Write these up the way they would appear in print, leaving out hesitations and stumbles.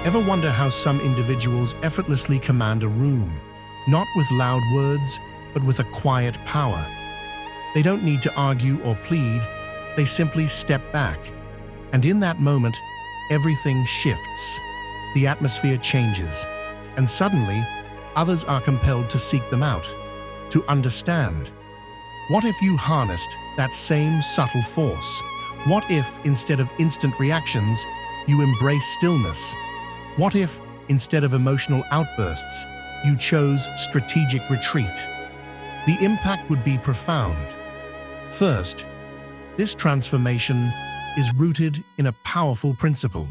Ever wonder how some individuals effortlessly command a room, not with loud words, but with a quiet power? They don't need to argue or plead, they simply step back. And in that moment, everything shifts. The atmosphere changes, and suddenly, others are compelled to seek them out, to understand. What if you harnessed that same subtle force? What if, instead of instant reactions, you embrace stillness? What if, instead of emotional outbursts, you chose strategic retreat? The impact would be profound. First, this transformation is rooted in a powerful principle.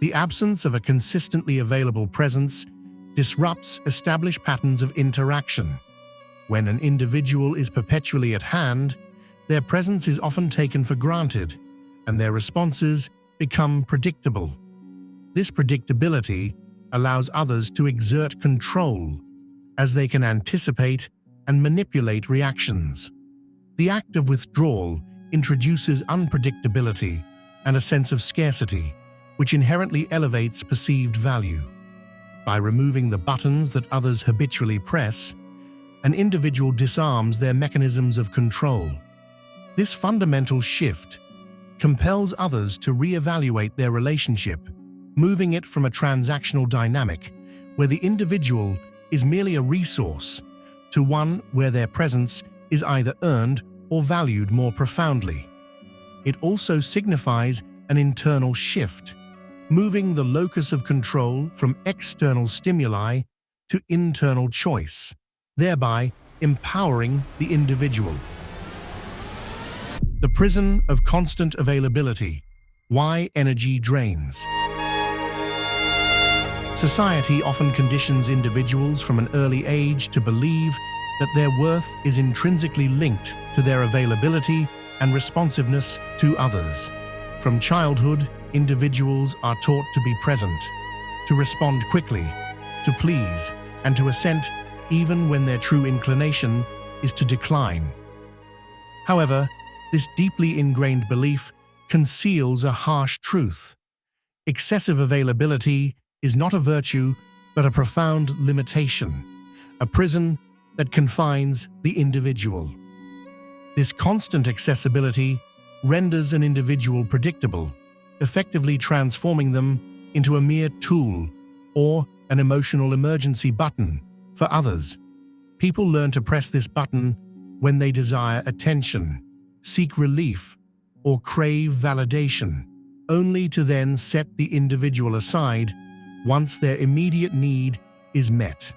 The absence of a consistently available presence disrupts established patterns of interaction. When an individual is perpetually at hand, their presence is often taken for granted, and their responses become predictable. This predictability allows others to exert control, as they can anticipate and manipulate reactions. The act of withdrawal introduces unpredictability and a sense of scarcity, which inherently elevates perceived value. By removing the buttons that others habitually press, an individual disarms their mechanisms of control. This fundamental shift compels others to reevaluate their relationship, moving it from a transactional dynamic where the individual is merely a resource to one where their presence is either earned or valued more profoundly. It also signifies an internal shift, moving the locus of control from external stimuli to internal choice, thereby empowering the individual. The prison of constant availability. Why energy drains. Society often conditions individuals from an early age to believe that their worth is intrinsically linked to their availability and responsiveness to others. From childhood, individuals are taught to be present, to respond quickly, to please, and to assent even when their true inclination is to decline. However, this deeply ingrained belief conceals a harsh truth. Excessive availability is not a virtue, but a profound limitation, a prison that confines the individual. This constant accessibility renders an individual predictable, effectively transforming them into a mere tool or an emotional emergency button for others. People learn to press this button when they desire attention, seek relief, or crave validation, only to then set the individual aside once their immediate need is met.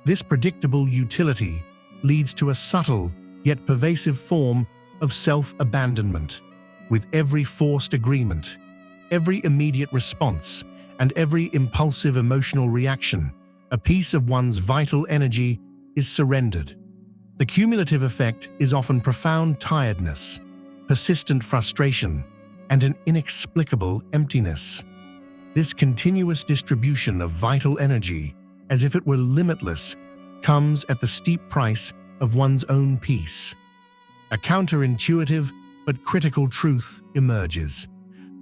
This predictable utility leads to a subtle yet pervasive form of self-abandonment. With every forced agreement, every immediate response, and every impulsive emotional reaction, a piece of one's vital energy is surrendered. The cumulative effect is often profound tiredness, persistent frustration, and an inexplicable emptiness. This continuous distribution of vital energy, as if it were limitless, comes at the steep price of one's own peace. A counterintuitive but critical truth emerges.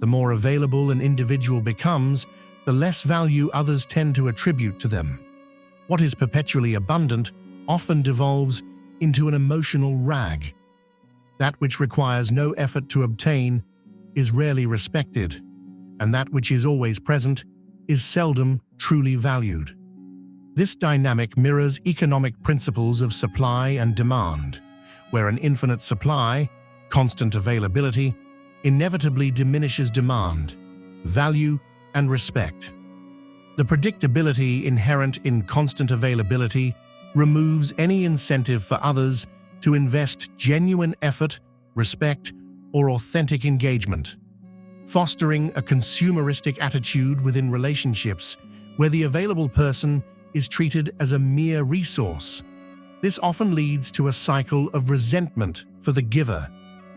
The more available an individual becomes, the less value others tend to attribute to them. What is perpetually abundant often devolves into an emotional rag. That which requires no effort to obtain is rarely respected, and that which is always present is seldom truly valued. This dynamic mirrors economic principles of supply and demand, where an infinite supply, constant availability, inevitably diminishes demand, value, and respect. The predictability inherent in constant availability removes any incentive for others to invest genuine effort, respect, or authentic engagement, fostering a consumeristic attitude within relationships where the available person is treated as a mere resource. This often leads to a cycle of resentment for the giver,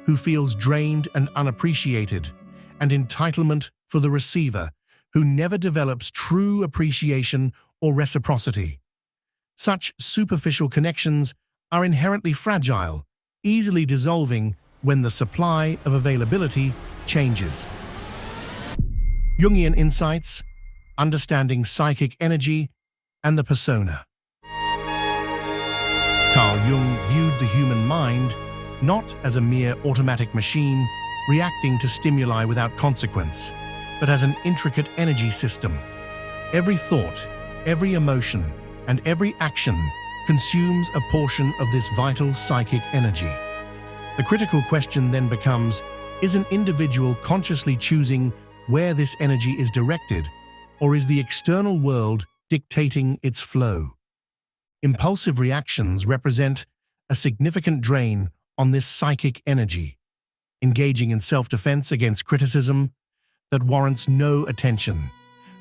who feels drained and unappreciated, and entitlement for the receiver, who never develops true appreciation or reciprocity. Such superficial connections are inherently fragile, easily dissolving when the supply of availability changes. Jungian insights. understanding psychic energy and the persona. Carl Jung viewed the human mind not as a mere automatic machine reacting to stimuli without consequence, but as an intricate energy system. Every thought, every emotion, and every action consumes a portion of this vital psychic energy. The critical question then becomes, is an individual consciously choosing where this energy is directed, or is the external world dictating its flow? Impulsive reactions represent a significant drain on this psychic energy, engaging in self-defense against criticism that warrants no attention,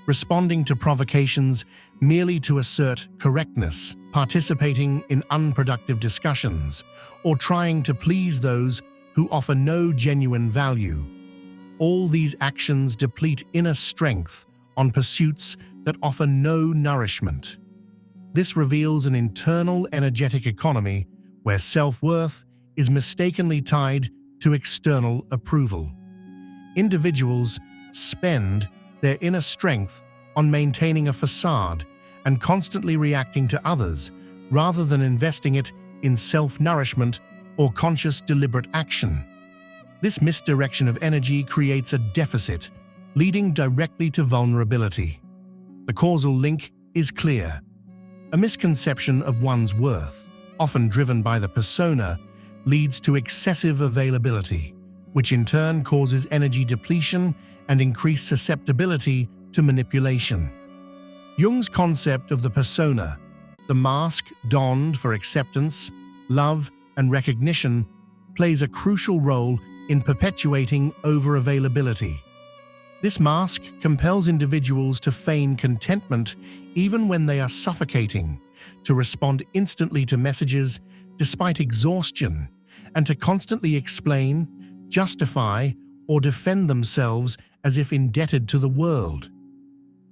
responding to provocations merely to assert correctness, participating in unproductive discussions, or trying to please those who offer no genuine value. All these actions deplete inner strength on pursuits that offer no nourishment. This reveals an internal energetic economy where self-worth is mistakenly tied to external approval. Individuals spend their inner strength on maintaining a facade and constantly reacting to others, rather than investing it in self-nourishment or conscious, deliberate action. This misdirection of energy creates a deficit, leading directly to vulnerability. The causal link is clear. A misconception of one's worth, often driven by the persona, leads to excessive availability, which in turn causes energy depletion and increased susceptibility to manipulation. Jung's concept of the persona, the mask donned for acceptance, love, and recognition, plays a crucial role in perpetuating overavailability. This mask compels individuals to feign contentment even when they are suffocating, to respond instantly to messages despite exhaustion, and to constantly explain, justify, or defend themselves as if indebted to the world.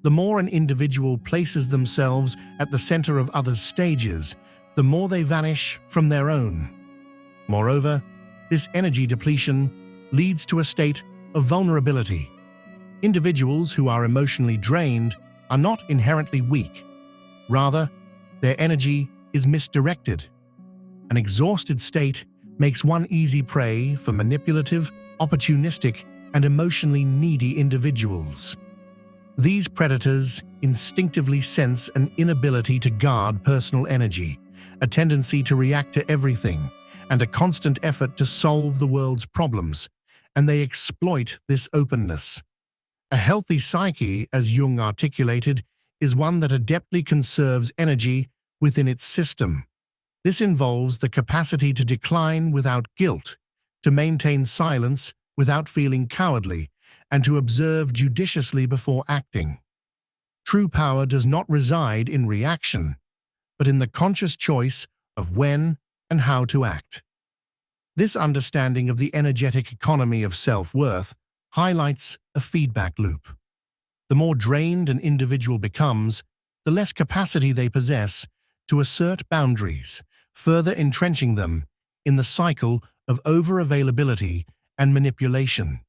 The more an individual places themselves at the center of others' stages, the more they vanish from their own. Moreover, this energy depletion leads to a state of vulnerability. Individuals who are emotionally drained are not inherently weak. Rather, their energy is misdirected. An exhausted state makes one easy prey for manipulative, opportunistic, and emotionally needy individuals. These predators instinctively sense an inability to guard personal energy, a tendency to react to everything, and a constant effort to solve the world's problems, and they exploit this openness. A healthy psyche, as Jung articulated, is one that adeptly conserves energy within its system. This involves the capacity to decline without guilt, to maintain silence without feeling cowardly, and to observe judiciously before acting. True power does not reside in reaction, but in the conscious choice of when and how to act. This understanding of the energetic economy of self-worth highlights a feedback loop. The more drained an individual becomes, the less capacity they possess to assert boundaries, further entrenching them in the cycle of over-availability and manipulation.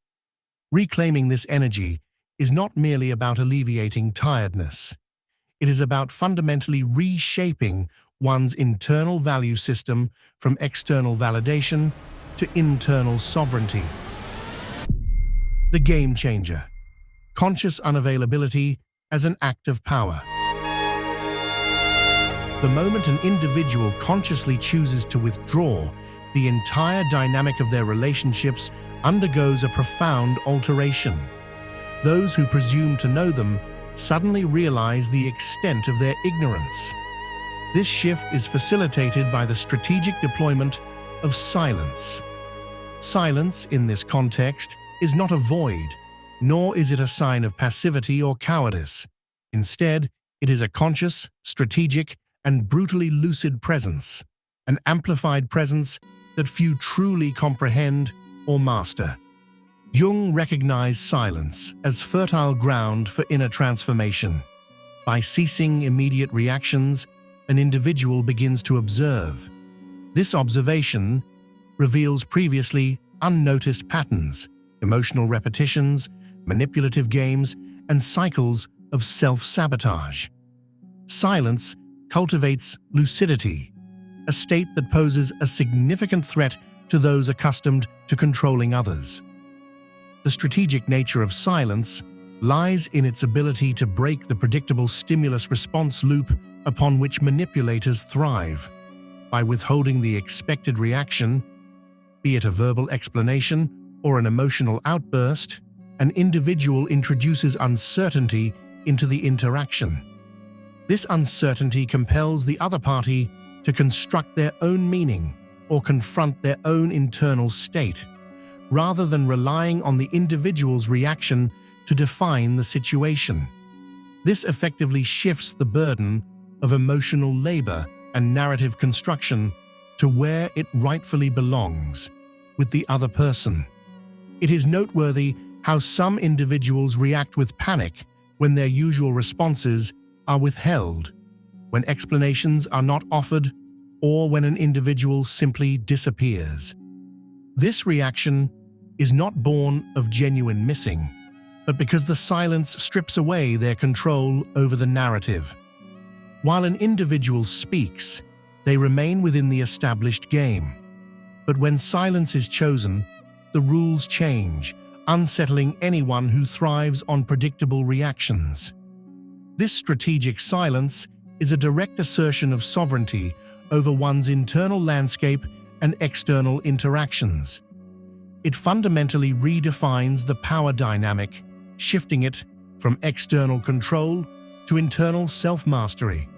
Reclaiming this energy is not merely about alleviating tiredness. It is about fundamentally reshaping one's internal value system from external validation to internal sovereignty. The game changer. Conscious unavailability as an act of power. The moment an individual consciously chooses to withdraw, the entire dynamic of their relationships undergoes a profound alteration. Those who presume to know them suddenly realize the extent of their ignorance. This shift is facilitated by the strategic deployment of silence. Silence, in this context, is not a void, nor is it a sign of passivity or cowardice. Instead, it is a conscious, strategic, and brutally lucid presence, an amplified presence that few truly comprehend or master. Jung recognized silence as fertile ground for inner transformation. By ceasing immediate reactions, an individual begins to observe. This observation reveals previously unnoticed patterns, emotional repetitions, manipulative games, and cycles of self-sabotage. Silence cultivates lucidity, a state that poses a significant threat to those accustomed to controlling others. The strategic nature of silence lies in its ability to break the predictable stimulus-response loop upon which manipulators thrive. By withholding the expected reaction, be it a verbal explanation or an emotional outburst, an individual introduces uncertainty into the interaction. This uncertainty compels the other party to construct their own meaning or confront their own internal state, rather than relying on the individual's reaction to define the situation. This effectively shifts the burden of emotional labor and narrative construction to where it rightfully belongs, with the other person. It is noteworthy how some individuals react with panic when their usual responses are withheld, when explanations are not offered, or when an individual simply disappears. This reaction is not born of genuine missing, but because the silence strips away their control over the narrative. While an individual speaks, they remain within the established game. But when silence is chosen, the rules change, unsettling anyone who thrives on predictable reactions. This strategic silence is a direct assertion of sovereignty over one's internal landscape and external interactions. It fundamentally redefines the power dynamic, shifting it from external control to internal self-mastery.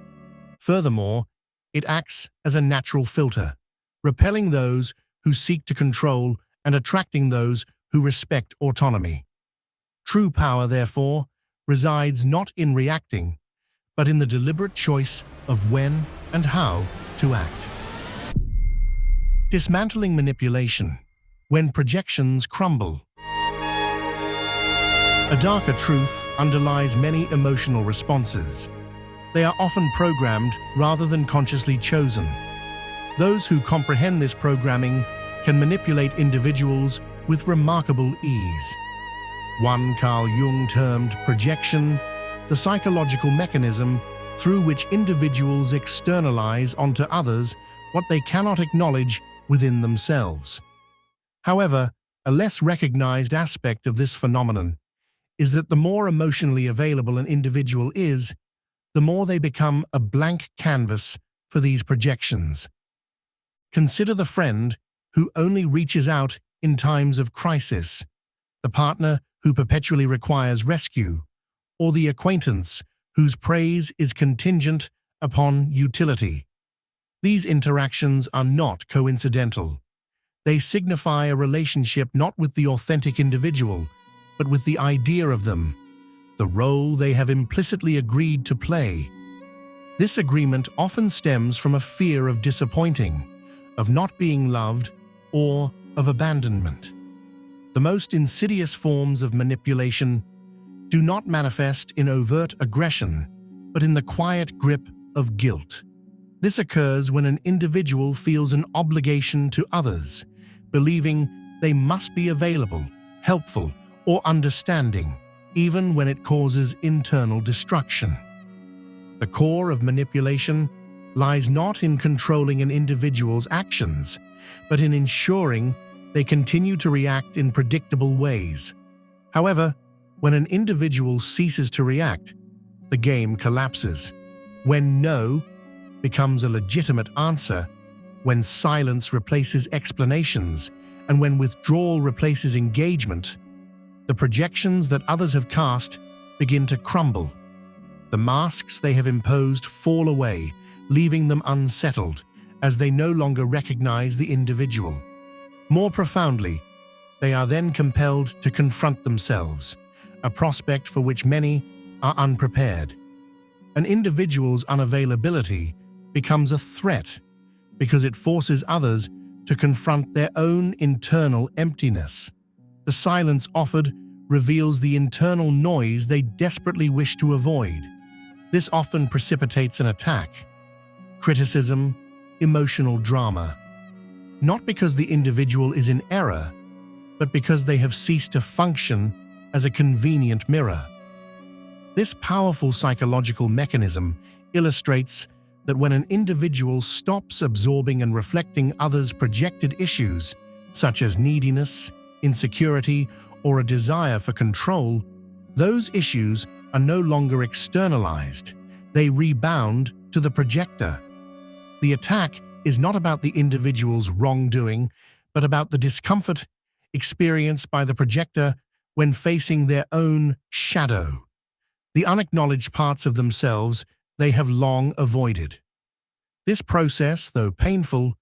Furthermore, it acts as a natural filter, repelling those who seek to control and attracting those who respect autonomy. True power, therefore, resides not in reacting, but in the deliberate choice of when and how to act. Dismantling manipulation. When projections crumble. A darker truth underlies many emotional responses. They are often programmed rather than consciously chosen. Those who comprehend this programming can manipulate individuals with remarkable ease. One Carl Jung termed projection, the psychological mechanism through which individuals externalize onto others what they cannot acknowledge within themselves. However, a less recognized aspect of this phenomenon is that the more emotionally available an individual is, the more they become a blank canvas for these projections. Consider the friend who only reaches out in times of crisis, the partner who perpetually requires rescue, or the acquaintance whose praise is contingent upon utility. These interactions are not coincidental. They signify a relationship not with the authentic individual, but with the idea of them, the role they have implicitly agreed to play. This agreement often stems from a fear of disappointing, of not being loved, or of abandonment. The most insidious forms of manipulation do not manifest in overt aggression, but in the quiet grip of guilt. This occurs when an individual feels an obligation to others, believing they must be available, helpful, or understanding, even when it causes internal destruction. The core of manipulation lies not in controlling an individual's actions, but in ensuring they continue to react in predictable ways. However, when an individual ceases to react, the game collapses. When no becomes a legitimate answer, when silence replaces explanations, and when withdrawal replaces engagement, the projections that others have cast begin to crumble. The masks they have imposed fall away, leaving them unsettled, as they no longer recognize the individual. More profoundly, they are then compelled to confront themselves, a prospect for which many are unprepared. An individual's unavailability becomes a threat because it forces others to confront their own internal emptiness. The silence offered reveals the internal noise they desperately wish to avoid. This often precipitates an attack, criticism, emotional drama, not because the individual is in error, but because they have ceased to function as a convenient mirror. This powerful psychological mechanism illustrates that when an individual stops absorbing and reflecting others' projected issues, such as neediness, insecurity, or a desire for control, those issues are no longer externalized. They rebound to the projector. The attack is not about the individual's wrongdoing, but about the discomfort experienced by the projector when facing their own shadow, the unacknowledged parts of themselves they have long avoided. This process, though painful,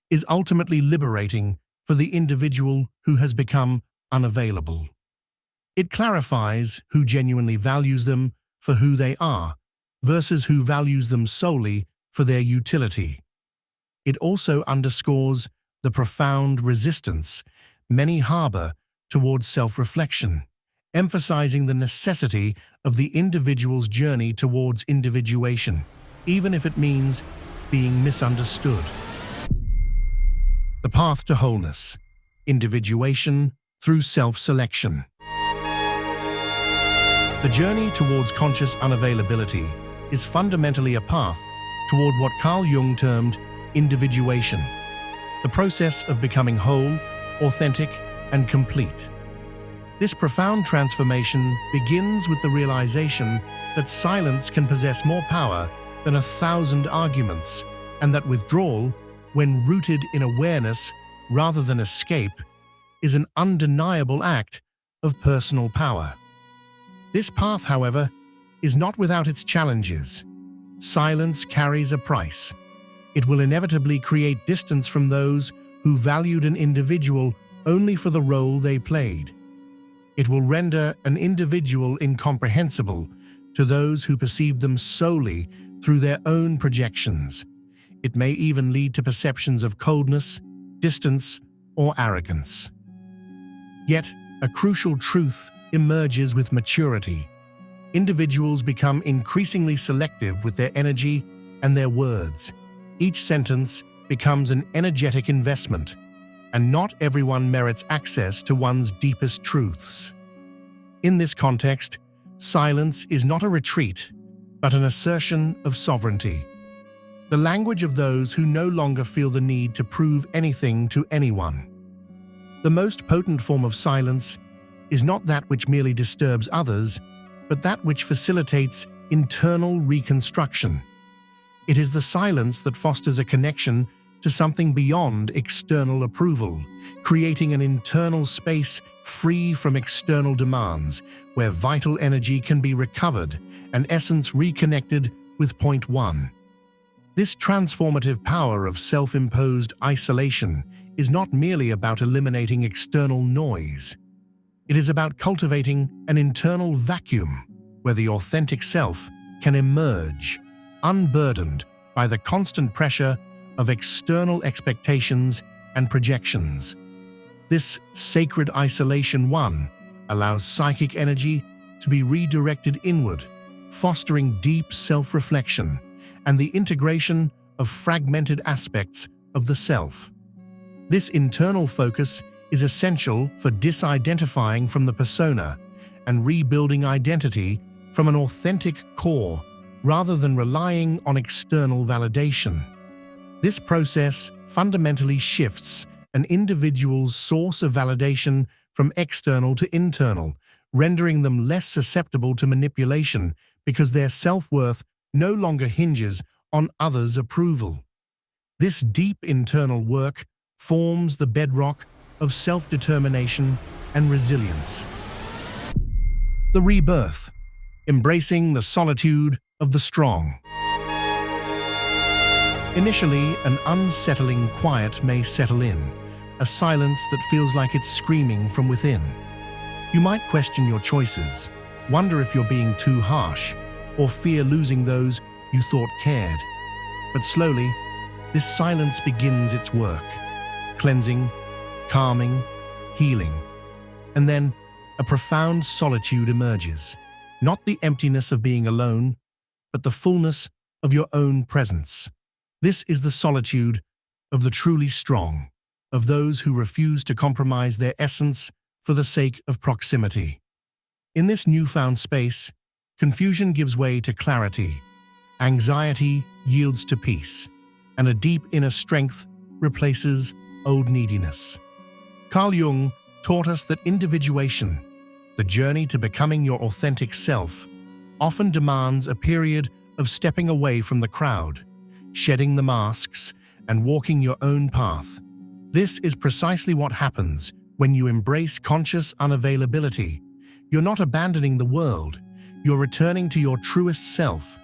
is ultimately liberating for the individual who has become unavailable. It clarifies who genuinely values them for who they are versus who values them solely for their utility. It also underscores the profound resistance many harbor towards self-reflection, emphasizing the necessity of the individual's journey towards individuation, even if it means being misunderstood. The path to wholeness, individuation through self-selection. The journey towards conscious unavailability is fundamentally a path toward what Carl Jung termed individuation, the process of becoming whole, authentic, and complete. This profound transformation begins with the realization that silence can possess more power than 1,000 arguments, and that withdrawal, when rooted in awareness rather than escape, is an undeniable act of personal power. This path, however, is not without its challenges. Silence carries a price. It will inevitably create distance from those who valued an individual only for the role they played. It will render an individual incomprehensible to those who perceived them solely through their own projections. It may even lead to perceptions of coldness, distance, or arrogance. Yet, a crucial truth emerges with maturity. Individuals become increasingly selective with their energy and their words. Each sentence becomes an energetic investment, and not everyone merits access to one's deepest truths. In this context, silence is not a retreat, but an assertion of sovereignty. The language of those who no longer feel the need to prove anything to anyone. The most potent form of silence is not that which merely disturbs others, but that which facilitates internal reconstruction. It is the silence that fosters a connection to something beyond external approval, creating an internal space free from external demands, where vital energy can be recovered and essence reconnected with point one. This transformative power of self-imposed isolation is not merely about eliminating external noise. It is about cultivating an internal vacuum where the authentic self can emerge, unburdened by the constant pressure of external expectations and projections. This sacred isolation allows psychic energy to be redirected inward, fostering deep self-reflection and the integration of fragmented aspects of the self. This internal focus is essential for disidentifying from the persona and rebuilding identity from an authentic core rather than relying on external validation. This process fundamentally shifts an individual's source of validation from external to internal, rendering them less susceptible to manipulation because their self-worth no longer hinges on others' approval. This deep internal work forms the bedrock of self-determination and resilience. The rebirth, embracing the solitude of the strong. Initially, an unsettling quiet may settle in, a silence that feels like it's screaming from within. You might question your choices, wonder if you're being too harsh, or fear losing those you thought cared. But slowly, this silence begins its work, cleansing, calming, healing. And then, a profound solitude emerges, not the emptiness of being alone, but the fullness of your own presence. This is the solitude of the truly strong, of those who refuse to compromise their essence for the sake of proximity. In this newfound space, Confusion gives way to clarity, anxiety yields to peace, and a deep inner strength replaces old neediness. Carl Jung taught us that individuation, the journey to becoming your authentic self, often demands a period of stepping away from the crowd, shedding the masks, and walking your own path. This is precisely what happens when you embrace conscious unavailability. You're not abandoning the world, you're returning to your truest self.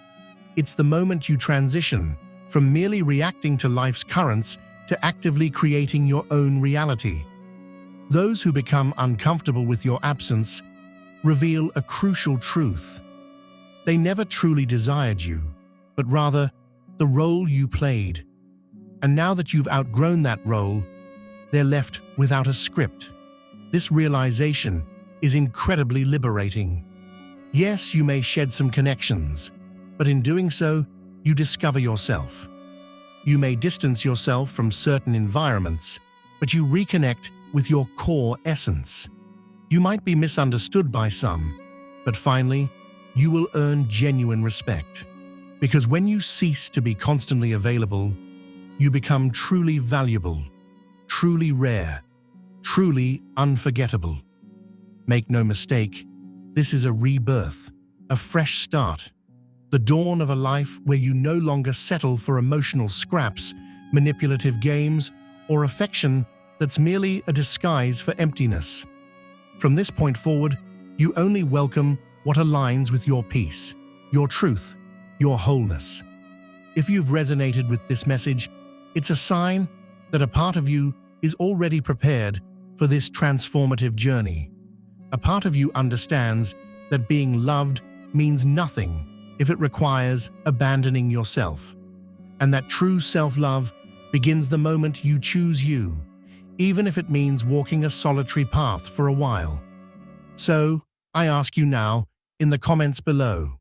It's the moment you transition from merely reacting to life's currents to actively creating your own reality. Those who become uncomfortable with your absence reveal a crucial truth. They never truly desired you, but rather the role you played. And now that you've outgrown that role, they're left without a script. This realization is incredibly liberating. Yes, you may shed some connections, but in doing so, you discover yourself. You may distance yourself from certain environments, but you reconnect with your core essence. You might be misunderstood by some, but finally, you will earn genuine respect. Because when you cease to be constantly available, you become truly valuable, truly rare, truly unforgettable. Make no mistake, this is a rebirth, a fresh start, the dawn of a life where you no longer settle for emotional scraps, manipulative games, or affection that's merely a disguise for emptiness. From this point forward, you only welcome what aligns with your peace, your truth, your wholeness. If you've resonated with this message, it's a sign that a part of you is already prepared for this transformative journey. A part of you understands that being loved means nothing if it requires abandoning yourself, and that true self-love begins the moment you choose you, even if it means walking a solitary path for a while. So, I ask you now, in the comments below,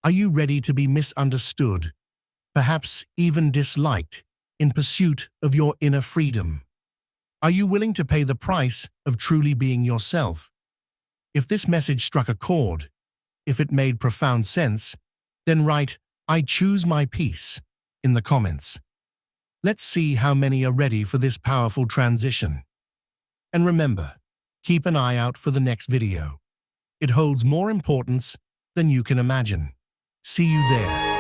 are you ready to be misunderstood, perhaps even disliked, in pursuit of your inner freedom? Are you willing to pay the price of truly being yourself? If this message struck a chord, if it made profound sense, then write, "I choose my peace," in the comments. Let's see how many are ready for this powerful transition. And remember, keep an eye out for the next video. It holds more importance than you can imagine. See you there.